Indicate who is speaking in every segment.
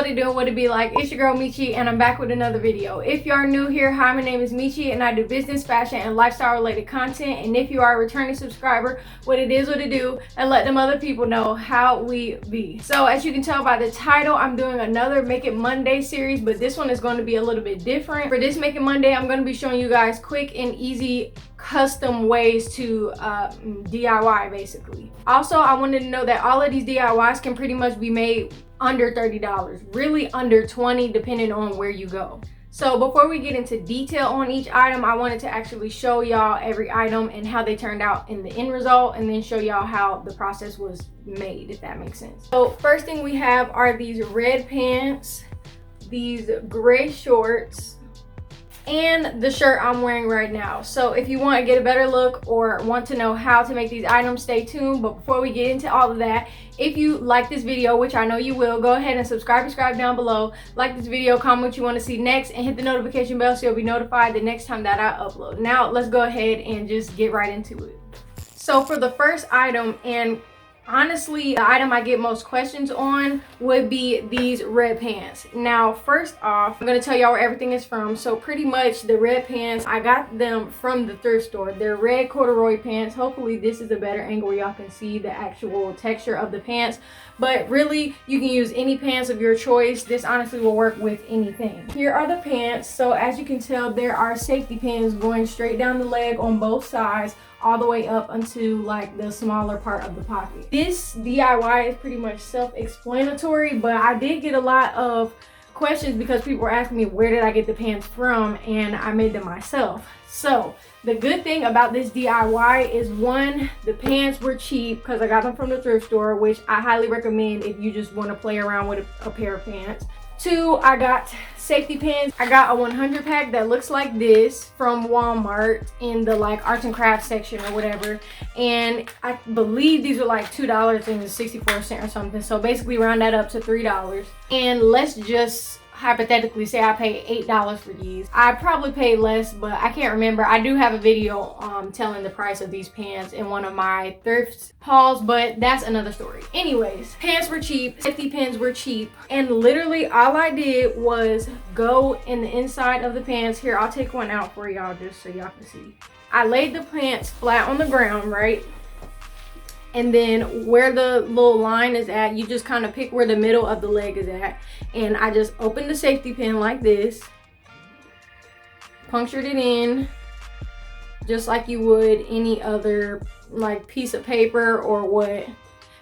Speaker 1: what it do and what it be like. It's your girl Meechie, and I'm back with another video. If you are new here, hi, my name is Meechie, and I do business, fashion, and lifestyle related content. And if you are a returning subscriber, what it is, what it do, and let them other people know how we be. So as you can tell by the title, I'm doing another Make It Monday series, but this one is going to be a little bit different. For this Make It Monday, I'm going to be showing you guys quick and easy custom ways to DIY basically. Also, I wanted to know that all of these DIYs can pretty much be made under $30, really under 20 depending on where you go. So before we get into detail on each item, I wanted to actually show y'all every item and how they turned out in the end result, and then show y'all how the process was made, if that makes sense. So first thing we have are these red pants, these gray shorts, and the shirt I'm wearing right now. So if you want to get a better look or want to know how to make these items, stay tuned. But before we get into all of that, if you like this video, which I know you will, go ahead and subscribe down below. Like this video, comment what you want to see next, and hit the notification bell so you'll be notified the next time that I upload. Now let's go ahead and just get right into it. So for the first item, and honestly the item I get most questions on, would be these red pants. Now first off, I'm going to tell y'all where everything is from. So pretty much the red pants, I got them from the thrift store. They're red corduroy pants. Hopefully this is a better angle where y'all can see the actual texture of the pants, but really you can use any pants of your choice. This honestly will work with anything. Here are the pants. So as you can tell, there are safety pins going straight down the leg on both sides, all the way up onto like the smaller part of the pocket. This DIY is pretty much self-explanatory, but I did get a lot of questions because people were asking me where did I get the pants from, and I made them myself. So the good thing about this DIY is, one, the pants were cheap because I got them from the thrift store, which I highly recommend if you just want to play around with a pair of pants. Two, I got safety pins. I got a 100 pack that looks like this from Walmart in the like arts and crafts section or whatever, and I believe these are like $2.64 or something, so basically round that up to $3. And let's just hypothetically say I paid $8 for these. I probably paid less, but I can't remember. I do have a video telling the price of these pants in one of my thrift hauls, but that's another story. Anyways, pants were cheap, safety pins were cheap, and literally all I did was go in the inside of the pants. Here, I'll take one out for y'all just so y'all can see. I laid the pants flat on the ground, right? And then where the little line is at, you just kind of pick where the middle of the leg is at. And I just opened the safety pin like this, punctured it in just like you would any other like piece of paper or what.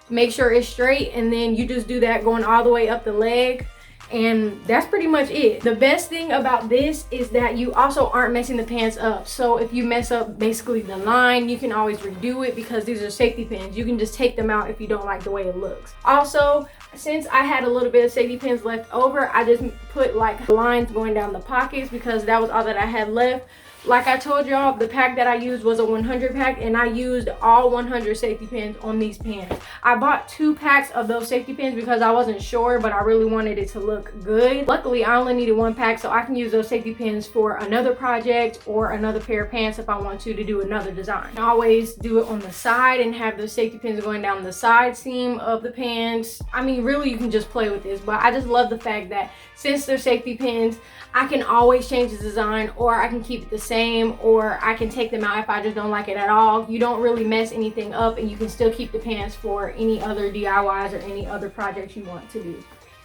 Speaker 1: Make sure it's straight, and then you just do that going all the way up the leg. And that's pretty much it. The best thing about this is that you also aren't messing the pants up. So if you mess up basically the line, you can always redo it because these are safety pins. You can just take them out if you don't like the way it looks. Also, since I had a little bit of safety pins left over, I just put like lines going down the pockets because that was all that I had left. Like I told y'all, the pack that I used was a 100 pack, and I used all 100 safety pins on these pants. I bought 2 packs of those safety pins because I wasn't sure, but I really wanted it to look good. Luckily, I only needed 1 pack, so I can use those safety pins for another project or another pair of pants if I want to do another design. I always do it on the side and have the safety pins going down the side seam of the pants. I mean, really, you can just play with this, but I just love the fact that since they're safety pins, I can always change the design, or I can keep it the same, or I can take them out if I just don't like it at all. You don't really mess anything up, and you can still keep the pants for any other DIYs or any other projects you want to do.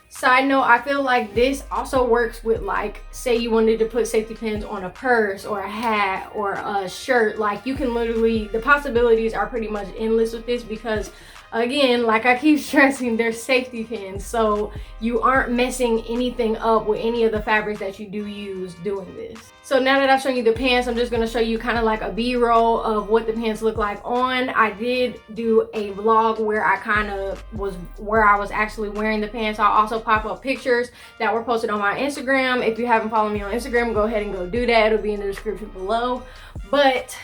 Speaker 1: Side note, I feel like this also works with, like, say you wanted to put safety pins on a purse or a hat or a shirt. Like, you can literally, the possibilities are pretty much endless with this because, again, like I keep stressing, they're safety pins, so you aren't messing anything up with any of the fabrics that you do use doing this. So now that I've shown you the pants, I'm just going to show you kind of like a B-roll of what the pants look like on. I did do a vlog where I was actually wearing the pants. I'll also pop up pictures that were posted on my Instagram. If you haven't followed me on Instagram, go ahead and go do that. It'll be in the description below. But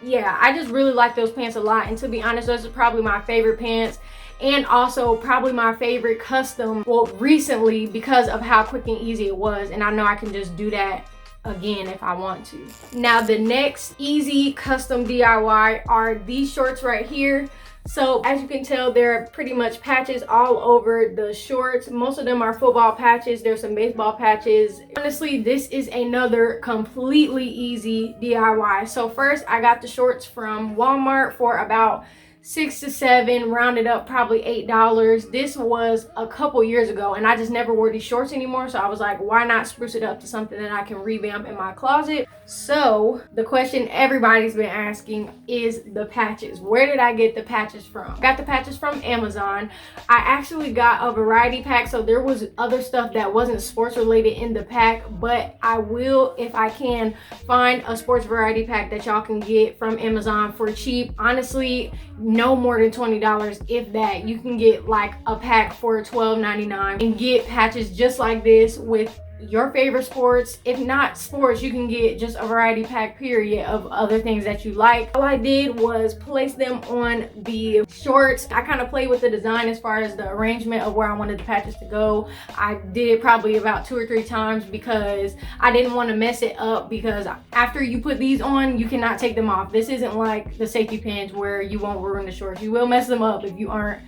Speaker 1: yeah, I just really like those pants a lot, and to be honest, those are probably my favorite pants, and also probably my favorite custom, well, recently, because of how quick and easy it was, and I know I can just do that again if I want to. Now the next easy custom DIY are these shorts right here. So as you can tell, there are pretty much patches all over the shorts. Most of them are football patches. There's some baseball patches. Honestly, this is another completely easy DIY. So first, I got the shorts from Walmart for about $6 to $7, rounded up probably $8. This was a couple years ago, and I just never wore these shorts anymore, so I was like, why not spruce it up to something that I can revamp in my closet? So the question everybody's been asking is the patches. Where did I get the patches from? I got the patches from Amazon. I actually got a variety pack, so there was other stuff that wasn't sports related in the pack, but I will, if I can, find a sports variety pack that y'all can get from Amazon for cheap. Honestly, no more than $20, if that. You can get like a pack for $12.99 and get patches just like this with your favorite sports. If not sports, you can get just a variety pack period of other things that you like. All I did was place them on the shorts. I kind of played with the design as far as the arrangement of where I wanted the patches to go. I did it probably about 2 or 3 times because I didn't want to mess it up, because after you put these on, you cannot take them off. This isn't like the safety pins where you won't ruin the shorts. You will mess them up if you aren't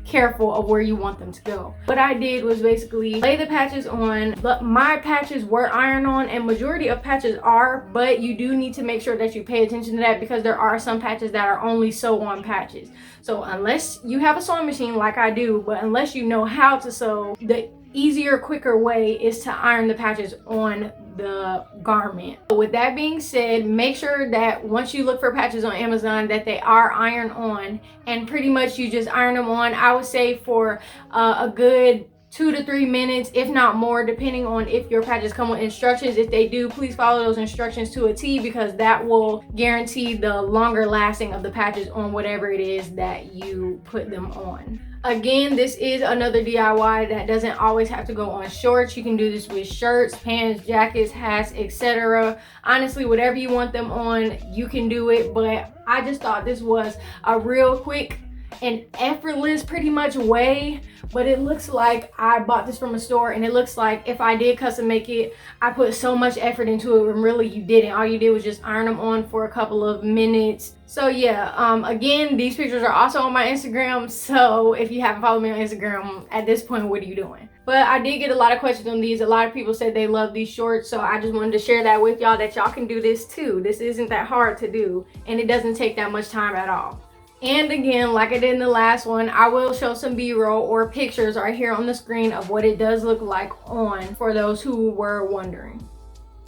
Speaker 1: careful of where you want them to go. What I did was basically lay the patches on, but my patches were iron on, and majority of patches are, but you do need to make sure that you pay attention to that, because there are some patches that are only sew on patches. So unless you have a sewing machine like I do, but unless you know how to sew, the easier, quicker way is to iron the patches on the garment. With that being said, make sure that once you look for patches on Amazon that they are iron on, and pretty much you just iron them on, I would say for a good 2 to 3 minutes, if not more, depending on if your patches come with instructions. If they do, please follow those instructions to a T, because that will guarantee the longer lasting of the patches on whatever it is that you put them on. Again, this is another DIY that doesn't always have to go on shorts. You can do this with shirts, pants, jackets, hats, etc. Honestly, whatever you want them on, you can do it, but I just thought this was a real quick and effortless pretty much way. But it looks like I bought this from a store, and it looks like if I did custom make it, I put so much effort into it when really you didn't. All you did was just iron them on for a couple of minutes. So yeah, again, these pictures are also on my Instagram, so if you haven't followed me on Instagram at this point, what are you doing? But I did get a lot of questions on these. A lot of people said they love these shorts, so I just wanted to share that with y'all, that y'all can do this too. This isn't that hard to do, and it doesn't take that much time at all. And again, like I did in the last one, I will show some B-roll or pictures right here on the screen of what it does look like on, for those who were wondering.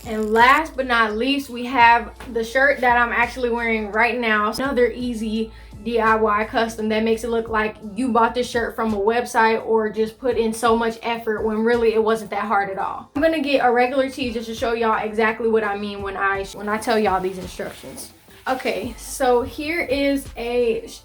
Speaker 1: And last but not least, we have the shirt that I'm actually wearing right now. Another easy DIY custom that makes it look like you bought this shirt from a website or just put in so much effort when really it wasn't that hard at all. I'm gonna get a regular tee just to show y'all exactly what I mean when I tell y'all these instructions. Okay, so here is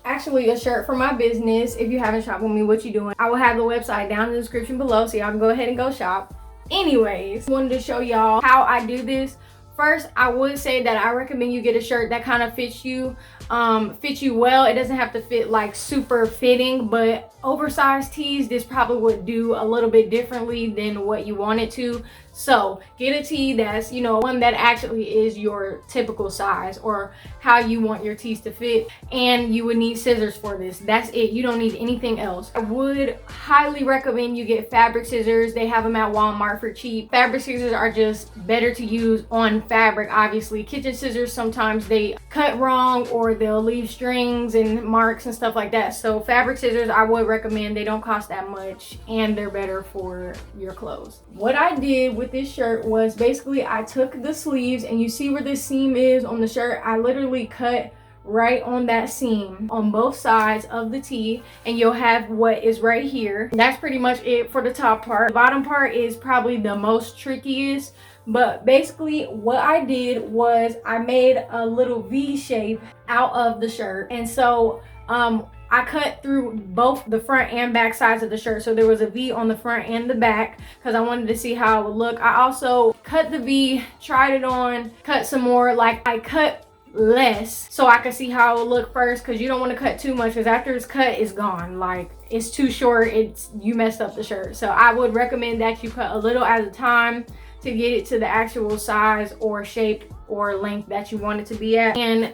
Speaker 1: actually a shirt for my business. If you haven't shopped with me, what you doing? I will have the website down in the description below, so y'all can go ahead and go shop. Anyways, wanted to show y'all how I do this. First, I would say that I recommend you get a shirt that kind of fits you well. It doesn't have to fit like super fitting, but oversized tees, this probably would do a little bit differently than what you want it to. So get a tee that's, you know, one that actually is your typical size or how you want your tees to fit. And you would need scissors for this. That's it. You don't need anything else. I would highly recommend you get fabric scissors. They have them at Walmart for cheap. Fabric scissors are just better to use on fabric, obviously. Kitchen scissors, sometimes they cut wrong or they'll leave strings and marks and stuff like that. So fabric scissors, I would recommend. They don't cost that much and they're better for your clothes. What I did with this shirt was basically I took the sleeves, and you see where this seam is on the shirt. I literally cut right on that seam on both sides of the tee, and you'll have what is right here. That's pretty much it for the top part. The bottom part is probably the most trickiest, but basically what I did was I made a little V shape out of the shirt. And so I cut through both the front and back sides of the shirt, so there was a V on the front and the back because I wanted to see how it would look. I also cut the V, tried it on, cut some more. Like, I cut less so I could see how it would look first, because you don't want to cut too much, because after it's cut, it's gone. Like, it's too short, you messed up the shirt. So I would recommend that you cut a little at a time to get it to the actual size or shape or length that you want it to be at. And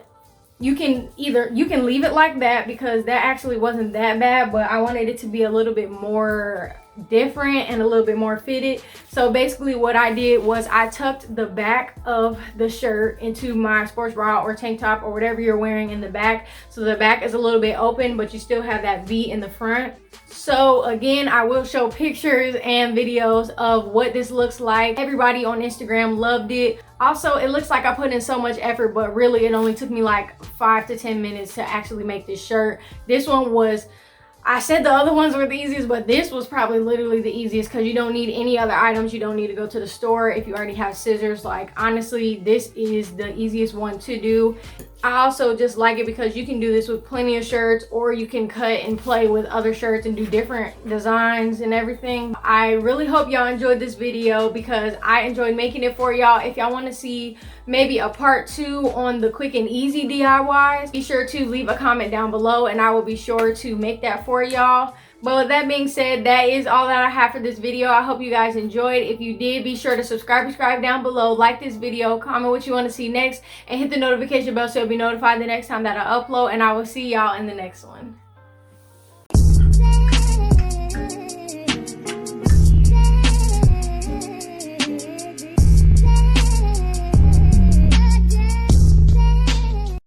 Speaker 1: you can leave it like that, because that actually wasn't that bad, but I wanted it to be a little bit more different and a little bit more fitted. So basically what I did was I tucked the back of the shirt into my sports bra or tank top or whatever you're wearing in the back, so the back is a little bit open but you still have that V in the front. So again, I will show pictures and videos of what this looks like. Everybody on Instagram loved it. Also, it looks like I put in so much effort, but really it only took me like 5 to 10 minutes to actually make this shirt. This one was, I said the other ones were the easiest, but this was probably literally the easiest, because you don't need any other items. You don't need to go to the store if you already have scissors. Like, honestly, this is the easiest one to do. I also just like it because you can do this with plenty of shirts, or you can cut and play with other shirts and do different designs and everything. I really hope y'all enjoyed this video, because I enjoyed making it for y'all. If y'all want to see maybe a part 2 on the quick and easy DIYs, be sure to leave a comment down below and I will be sure to make that for y'all. But with that being said, that is all that I have for this video. I hope you guys enjoyed. If you did, be sure to subscribe down below, like this video, comment what you want to see next, and hit the notification bell so you'll be notified the next time that I upload. And I will see y'all in the next one.